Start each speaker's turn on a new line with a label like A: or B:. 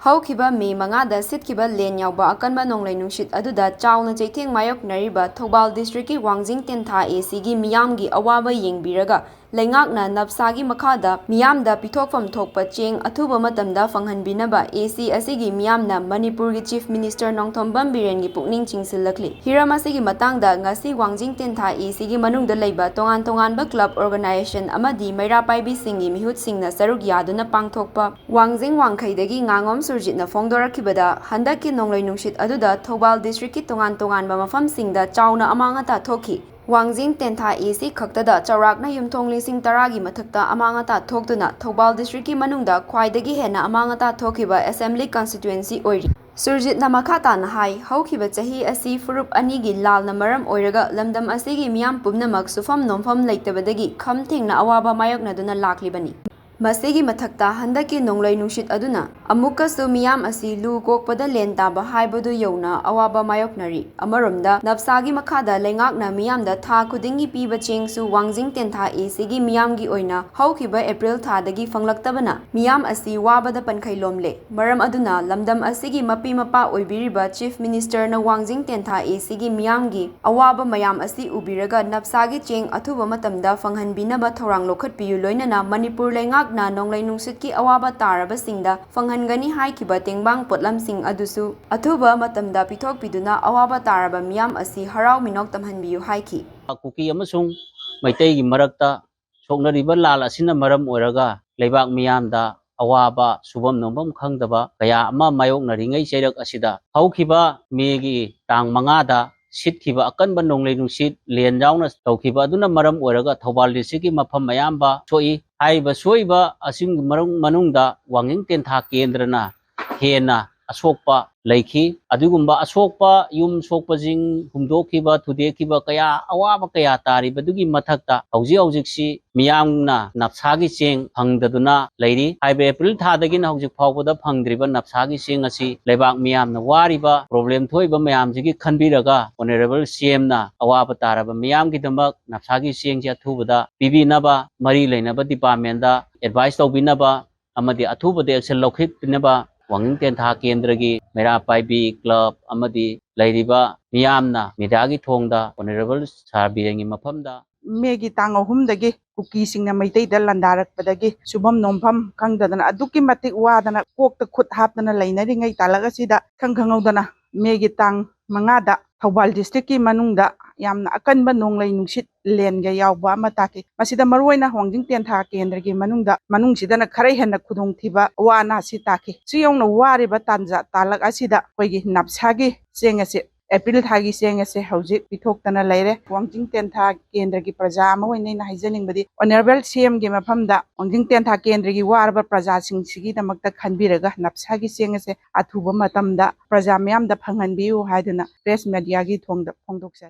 A: ꯍꯧꯈꯤꯕ ꯃꯦ 5ꯗ ꯁꯤꯠꯈꯤꯕ ꯂꯦꯟ ꯌꯥꯎꯕ ꯑꯀꯟꯕ ꯅꯣꯡꯂꯩ ꯅꯨꯡꯁꯤꯠ ꯑꯗꯨꯗ ꯆꯥꯎꯅ ꯆꯩꯊꯦꯡ ꯃꯥꯌꯣꯛꯅꯔꯤꯕ ꯊꯧꯕꯥꯜ ꯗꯤꯁꯇ꯭ꯔꯤꯛꯀꯤ ꯋꯥꯡꯖꯤꯡ ꯇꯦꯟꯊꯥ ꯑꯦꯁꯤꯒꯤ ꯃꯤꯌꯥꯝꯒꯤ ꯑꯋꯥꯕ ꯌꯦꯡꯕꯤꯔꯒ ꯂꯩꯉꯥꯛꯅ ꯅꯞꯁꯥꯒꯤ ꯃꯈꯥꯗ ꯃꯤꯌꯥꯝꯗ ꯄꯤꯊꯣꯛꯐꯝ ꯊꯣꯛꯄ ꯆꯦꯡ ꯑꯊꯨꯕ ꯃꯇꯝꯗ ꯐꯪꯍꯟꯕꯤꯅꯕ ꯑꯦꯁꯤ ꯑꯁꯤꯒꯤ ꯃꯤꯌꯥꯝꯅ ꯃꯅꯤꯄꯨꯔꯒꯤ ꯆꯤꯐ ꯃꯤꯅꯤꯁꯇꯔ ꯅꯣꯡꯊꯣꯝꯕꯝ ꯕꯤꯔꯦꯟꯒꯤ ꯄꯨꯛꯅꯤꯡ ꯆꯤꯡꯁꯤꯜꯂꯛꯂꯤ꯫ ꯍꯤꯔꯝ ꯑꯁꯤꯒꯤ ꯃꯇꯥꯡꯗ ꯉꯁꯤ ꯋꯥꯡꯖꯤꯡ ꯇꯦꯟꯊꯥ ꯑꯦꯁꯤꯒꯤ ꯃꯅꯨꯡꯗ ꯂꯩꯕ ꯇꯣꯉꯥꯟ ꯇꯣꯉꯥꯟꯕ ꯀ꯭ꯂꯕ ꯑꯣꯔꯒꯅꯥꯏꯖꯦꯁꯟ ꯑꯃꯗꯤ ꯃꯩꯔꯥ ꯄꯥꯏꯕꯤꯁꯤꯡꯒꯤ ꯃꯤꯍꯨꯠꯁꯤꯡꯅ ꯁꯔꯨꯛ ꯌꯥꯗꯨꯅ ꯄꯥꯡꯊꯣꯛꯄ ꯋꯥꯡꯖꯤꯡ ꯋꯥꯡꯈꯩꯗꯒꯤ ꯉꯥꯉꯣꯝ ꯁꯨꯔꯖꯤꯠꯅ ꯐꯣꯡꯗꯣꯔꯛꯈꯤꯕꯗ ꯍꯟꯗꯛꯀꯤ ꯅꯣꯡꯂꯩ ꯅꯨꯡꯁꯤꯠ ꯑꯗꯨꯗ ꯊꯧꯕꯥꯜ ꯗꯤꯁꯇ꯭ꯔꯤꯛꯀꯤ ꯇꯣꯉꯥꯟ ꯇꯣꯉꯥꯟꯕ ꯃꯐꯝꯁꯤꯡꯗ ꯆꯥꯎꯅ ꯑꯃꯥꯡ ꯑꯇꯥ ꯊꯣꯛꯈꯤ꯫ ꯋꯥꯡꯖꯤꯡ ꯇꯦꯟꯊꯥ ꯑꯦꯁꯤ ꯈꯛꯇꯗ ꯆꯥꯎꯔꯥꯛꯅ ꯌꯨꯝꯊꯣꯡ 10,000ꯒꯤ ꯃꯊꯛꯇ ꯑꯃꯥꯡ ꯑꯇꯥ ꯊꯣꯛꯇꯨꯅ ꯊꯧꯕꯥꯜ ꯗꯤꯁꯇ꯭ꯔꯤꯛꯀꯤ ꯃꯅꯨꯡꯗ ꯈ꯭ꯋꯥꯏꯗꯒꯤ ꯍꯦꯟꯅ ꯑꯃꯥꯡ ꯑꯇꯥ ꯊꯣꯛꯈꯤꯕ ꯑꯦꯁꯦꯝꯕ꯭ꯂꯤ ꯀꯟꯁꯇꯤꯇ꯭ꯌꯨꯑꯦꯟꯁꯤ ꯑꯣꯏꯔꯤ꯫ ꯁꯨꯔꯖꯤꯠꯅ ꯃꯈꯥ ꯇꯥꯅ ꯍꯥꯏ ꯍꯧꯈꯤꯕ ꯆꯍꯤ ꯑꯁꯤ ꯐꯨꯔꯨꯞ ꯑꯅꯤꯒꯤ ꯂꯥꯜꯅ ꯃꯔꯝ ꯑꯣꯏꯔꯒ ꯂꯝꯗꯝ ꯑꯁꯤꯒꯤ ꯃꯤꯌꯥꯝ ꯄꯨꯝꯅꯃꯛ ꯁꯨꯐꯝ ꯅꯣꯝꯐꯝ ꯂꯩꯇꯕꯗꯒꯤ ꯈꯝ ꯊꯦꯡꯅ ꯑꯋꯥꯕ ꯃꯥꯌꯣꯛꯅꯗꯨꯅ ꯂꯥꯛꯂꯤꯕꯅꯤ꯫ ꯃꯁꯤꯒꯤ ꯃꯊꯛꯇ ꯍꯟꯗꯛꯀꯤ ꯅꯣꯡꯂꯩ ꯅꯨꯡꯁꯤꯠ ꯑꯗꯨꯅ ꯑꯃꯨꯛꯀꯁꯨ ꯃꯤꯌꯥꯝ ꯑꯁꯤ ꯂꯨ ꯀꯣꯛꯄꯗ ꯂꯦꯟ ꯇꯥꯕ ꯍꯥꯏꯕꯗꯨ ꯌꯧꯅ ꯑꯋꯥꯕ ꯃꯥꯌꯣꯛꯅꯔꯤ꯫ ꯑꯃꯔꯣꯝꯗ ꯅꯞꯁꯥꯒꯤ ꯃꯈꯥꯗ ꯂꯩꯉꯥꯛꯅ ꯃꯤꯌꯥꯝꯗ ꯊꯥ ꯈꯨꯗꯤꯡꯒꯤ ꯄꯤꯕ ꯆꯦꯡꯁꯨ ꯋꯥꯡꯖꯤꯡ ꯇꯦꯟꯊꯥ ꯑꯦꯁꯤꯒꯤ ꯃꯤꯌꯥꯝꯒꯤ ꯑꯣꯏꯅ ꯍꯧꯈꯤꯕ ꯑꯦꯄ꯭ꯔꯤꯜ ꯊꯥꯗꯒꯤ ꯐꯪꯂꯛꯇꯕꯅ ꯃꯤꯌꯥꯝ ꯑꯁꯤ ꯋꯥꯕꯗ ꯄꯟꯈꯩ ꯂꯣꯝꯂꯦ꯫ ꯃꯔꯝ ꯑꯗꯨꯅ ꯂꯝꯗꯝ ꯑꯁꯤꯒꯤ ꯃꯄꯤ ꯃꯄꯥ ꯑꯣꯏꯕꯤꯔꯤꯕ ꯆꯤꯐ ꯃꯤꯅꯤꯁꯇꯔꯅ ꯋꯥꯡꯖꯤꯡ ꯇꯦꯟꯊꯥ ꯑꯦꯁꯤꯒꯤ ꯃꯤꯌꯥꯝꯒꯤ ꯑꯋꯥꯕ ꯃꯌꯥꯝ ꯑꯁꯤ ꯎꯕꯤꯔꯒ ꯅꯞꯁꯥꯒꯤ ꯆꯦꯡ ꯑꯊꯨꯕ ꯃꯇꯝꯗ ꯐꯪꯍꯟꯕꯤꯅꯕ ꯊꯧꯔꯥꯡ ꯂꯧꯈꯠꯄꯤꯌꯨ ꯂꯣꯏꯅꯅ ꯃꯅꯤꯄꯨꯔ ꯂꯩꯉꯥꯛꯅ ꯅꯣꯡꯂꯩ ꯅꯨꯡꯁꯤꯠꯀꯤ ꯑꯋꯥꯕ ꯇꯥꯔꯕꯁꯤꯡꯗ ꯐꯪꯍꯟꯒꯅꯤ ꯍꯥꯏꯈꯤꯕ ꯇꯦꯡꯕꯥꯡ ꯄꯣꯠꯂꯝꯁꯤꯡ ꯑꯗꯨꯁꯨ ꯑꯊꯨꯕ ꯃꯇꯝꯗ ꯄꯤꯊꯣꯛꯄꯤꯗꯨꯅ ꯑꯋꯥꯕ ꯇꯥꯔꯕ ꯃꯤꯌꯥꯝ ꯑꯁꯤ ꯍꯔꯥꯎ ꯃꯤꯅꯣꯛ ꯇꯝꯍꯟꯕꯤꯌꯨ ꯍꯥꯏꯈꯤ꯫
B: ꯀꯨꯀꯤ ꯑꯃꯁꯨꯡ ꯃꯩꯇꯩꯒꯤ ꯃꯔꯛꯇ ꯁꯣꯛꯅꯔꯤꯕ ꯂꯥꯜ ꯑꯁꯤꯅ ꯃꯔꯝ ꯑꯣꯏꯔꯒ ꯂꯩꯕꯥꯛ ꯃꯤꯌꯥꯝꯗ ꯑꯋꯥꯕ ꯁꯨꯐꯝ ꯅꯣꯝꯐꯝ ꯈꯪꯗꯕ ꯀꯌꯥ ꯑꯃ ꯃꯥꯌꯣꯛꯅꯔꯤꯉꯩ ꯆꯩꯔꯛ ꯑꯁꯤꯗ ꯍꯧꯈꯤꯕ ꯃꯦꯒꯤ ꯇꯥꯡ 5ꯗ ꯁꯤꯠꯈꯤꯕ ꯑꯀꯟꯕ ꯅꯣꯡꯂꯩ ꯅꯨꯡꯁꯤꯠ ꯂꯦꯟ ꯌꯥꯎꯅ ꯇꯧꯈꯤꯕ ꯑꯗꯨꯅ ꯃꯔꯝ ꯑꯣꯏꯔꯒ ꯊꯧꯕꯥꯜ ꯗꯤꯁꯇ꯭ꯔꯤꯛꯀꯤ ꯃꯐꯝ ꯑꯌꯥꯝꯕ ꯁꯣꯛꯏ꯫ ꯍꯥꯏꯔꯤꯕ ꯁꯣꯛꯏꯕ ꯑꯁꯤꯒꯤ ꯃꯅꯨꯡꯗ ꯋꯥꯡꯖꯤꯡ ꯇꯦꯟꯊꯥ ꯀꯦꯟꯗ꯭ꯔꯅ ꯍꯦꯟꯅ ꯑꯁꯣꯛꯄ ꯂꯩꯈꯤ꯫ ꯑꯗꯨꯒꯨꯝꯕ ꯑꯁꯣꯛꯄ ꯌꯨꯝ ꯁꯣꯛꯄꯁꯤꯡ ꯍꯨꯝꯗꯣꯛꯈꯤꯕ ꯊꯨꯗꯦꯛꯈꯤꯕ ꯀꯌꯥ ꯑꯋꯥꯕ ꯀꯌꯥ ꯇꯥꯔꯤꯕꯗꯨꯒꯤ ꯃꯊꯛꯇ ꯍꯧꯖꯤꯛꯁꯤ ꯃꯤꯌꯥꯝꯅ ꯅꯞꯁꯥꯒꯤ ꯆꯦꯡ ꯐꯪꯗꯗꯨꯅ ꯂꯩꯔꯤ꯫ ꯍꯥꯏꯕ ꯑꯦꯄ꯭ꯔꯤꯜ ꯊꯥꯗꯒꯤꯅ ꯍꯧꯖꯤꯛ ꯐꯥꯎꯕꯗ ꯐꯪꯗ꯭ꯔꯤꯕ ꯅꯞꯁꯥꯒꯤ ꯆꯦꯡ ꯑꯁꯤ ꯂꯩꯕꯥꯛ ꯃꯤꯌꯥꯝꯅ ꯋꯥꯔꯤꯕ ꯄ꯭ꯔꯣꯕ꯭ꯂꯦꯝ ꯊꯣꯛꯏꯕ ꯃꯌꯥꯝꯁꯤꯒꯤ ꯈꯟꯕꯤꯔꯒ ꯑꯣꯅꯔꯦꯕꯜ ꯁꯤꯑꯦꯝꯅ ꯑꯋꯥꯕ ꯇꯥꯔꯕ ꯃꯤꯌꯥꯝꯒꯤꯗꯃꯛ ꯅꯞꯁꯥꯒꯤ ꯆꯦꯡꯁꯤ ꯑꯊꯨꯕꯗ ꯄꯤꯕꯤꯅꯕ ꯃꯔꯤ ꯂꯩꯅꯕ ꯗꯤꯄꯥꯔꯠꯃꯦꯟꯗ ꯑꯦꯗꯚꯥꯏꯁ ꯇꯧꯕꯤꯅꯕ ꯑꯃꯗꯤ ꯑꯊꯨꯕꯗ ꯑꯦꯛꯁꯟ ꯂꯧꯈꯠꯄꯤꯅꯕ ꯋꯥꯡꯖꯤꯡ ꯇꯦꯟꯊꯥ ꯀꯦꯟꯗ꯭ꯔꯒꯤ ꯃꯩꯔꯥ ꯄꯥꯏꯕꯤ ꯀ꯭ꯂꯕ ꯑꯃꯗꯤ ꯂꯩꯔꯤꯕ ꯃꯤꯌꯥꯝꯅ ꯃꯤꯗꯤꯌꯥꯒꯤ ꯊꯣꯡꯗ ꯑꯣꯅꯔꯦꯕꯜ ꯁꯥꯔ ꯕꯤꯔꯦꯟꯒꯤ ꯃꯐꯝꯗ
C: ꯃꯦꯒꯤ ꯇꯥꯡ 3ꯗꯒꯤ ꯀꯨꯀꯤꯁꯤꯡꯅ ꯃꯩꯇꯩꯗ ꯂꯥꯟꯗꯥꯔꯛꯄꯗꯒꯤ ꯁꯨꯐꯝ ꯅꯣꯝꯐꯝ ꯈꯪꯗꯗꯅ ꯑꯗꯨꯛꯀꯤ ꯃꯇꯤꯛ ꯋꯥꯗꯅ ꯀꯣꯛꯇ ꯈꯨꯠ ꯍꯥꯞꯇꯅ ꯂꯩꯅꯔꯤꯉꯩ ꯇꯥꯂꯛ ꯑꯁꯤꯗ ꯈꯪꯍꯧꯗꯅ ꯃꯦꯒꯤ ꯇꯥꯡ 5ꯗ ꯊꯧꯕꯥꯜ ꯗꯤꯁꯇ꯭ꯔꯤꯛꯀꯤ ꯃꯅꯨꯡꯗ ꯌꯥꯝꯅ ꯑꯀꯟꯕ ꯅꯣꯡꯂꯩ ꯅꯨꯡꯁꯤꯠ ꯂꯦꯟꯒ ꯌꯥꯎꯕ ꯑꯃ ꯇꯥꯈꯤ꯫ ꯃꯁꯤꯗ ꯃꯔꯨꯑꯣꯏꯅ ꯋꯥꯡꯖꯤꯡ ꯇꯦꯟꯊꯥ ꯀꯦꯟꯗ꯭ꯔꯒꯤ ꯃꯅꯨꯡꯁꯤꯗꯅ ꯈꯔ ꯍꯦꯟꯅ ꯈꯨꯗꯣꯡꯊꯤꯕ ꯑꯋꯥ ꯑꯅꯥꯁꯤ ꯇꯥꯈꯤ꯫ ꯁꯤꯌꯧꯅ ꯋꯥꯔꯤꯕ ꯇꯥꯂꯛ ꯑꯁꯤꯗ ꯑꯩꯈꯣꯏꯒꯤ ꯅꯞꯁꯥꯒꯤ ꯆꯦꯡ ꯑꯁꯤ ꯑꯦꯄ꯭ꯔꯤꯜ ꯊꯥꯒꯤ ꯆꯦꯡ ꯑꯁꯤ ꯍꯧꯖꯤꯛ ꯄꯤꯊꯣꯛꯇꯅ ꯂꯩꯔꯦ꯫ ꯋꯥꯡꯖꯤꯡ ꯇꯦꯟꯊꯥ ꯀꯦꯟꯗ꯭ꯔꯒꯤ ꯄ꯭ꯔꯖꯥ ꯑꯃ ꯑꯣꯏꯅ ꯑꯩꯅ ꯍꯥꯏꯖꯅꯤꯡꯕꯗꯤ ꯑꯣꯅꯔꯦꯕꯜ ꯁꯤꯑꯦꯝꯒꯤ ꯃꯐꯝꯗ ꯋꯥꯡꯖꯤꯡ ꯇꯦꯟꯊꯥ ꯀꯦꯟꯗ꯭ꯔꯒꯤ ꯋꯥꯔꯕ ꯄ꯭ꯔꯖꯥꯁꯤꯡꯁꯤꯒꯤꯗꯃꯛꯇ ꯈꯟꯕꯤꯔꯒ ꯅꯞꯁꯥꯒꯤ ꯆꯦꯡ ꯑꯁꯤ ꯑꯊꯨꯕ ꯃꯇꯝꯗ ꯄ꯭ꯔꯖꯥ ꯃꯌꯥꯝꯗ ꯐꯪꯍꯟꯕꯤꯌꯨ ꯍꯥꯏꯗꯨꯅ ꯄ꯭ꯔꯦꯁ ꯃꯦꯗꯤꯌꯥꯒꯤ ꯊꯣꯡꯗ ꯐꯣꯡꯗꯣꯛꯆꯔꯤ꯫